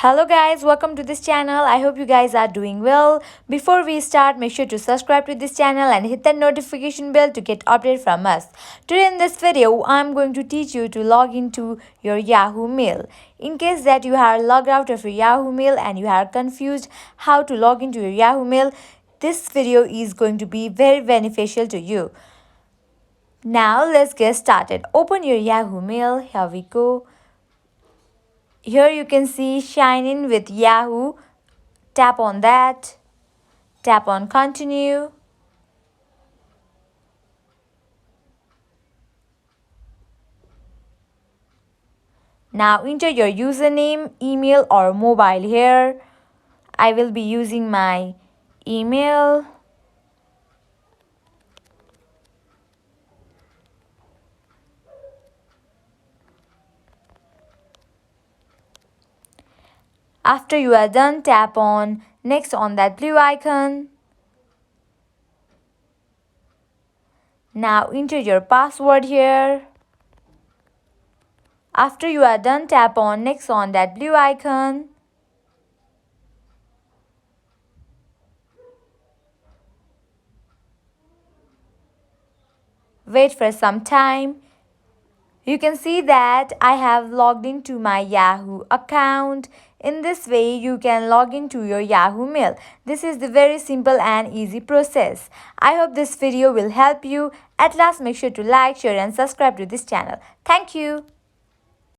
Hello guys, welcome to this channel. I hope you guys are doing well. Before we start, make sure to subscribe to this channel and hit the notification bell to get update from us. Today in this video, I'm going to teach you to log into your Yahoo Mail. In case that you are logged out of your Yahoo Mail and you are confused how to log into your Yahoo Mail, this video is going to be very beneficial to you. Now let's get started. Open your Yahoo Mail. Here we go. Here you can see Shine In with Yahoo. Tap on that. Tap on Continue. Now enter your username, email or mobile here. I will be using my email. After you are done, tap on Next on that blue icon. Now enter your password here. After you are done, tap on Next on that blue icon. Wait for some time. You can see that I have logged into my Yahoo account. In this way, you can log into your Yahoo Mail. This is the very simple and easy process. I hope this video will help you. At last, make sure to like, share and subscribe to this channel. Thank you.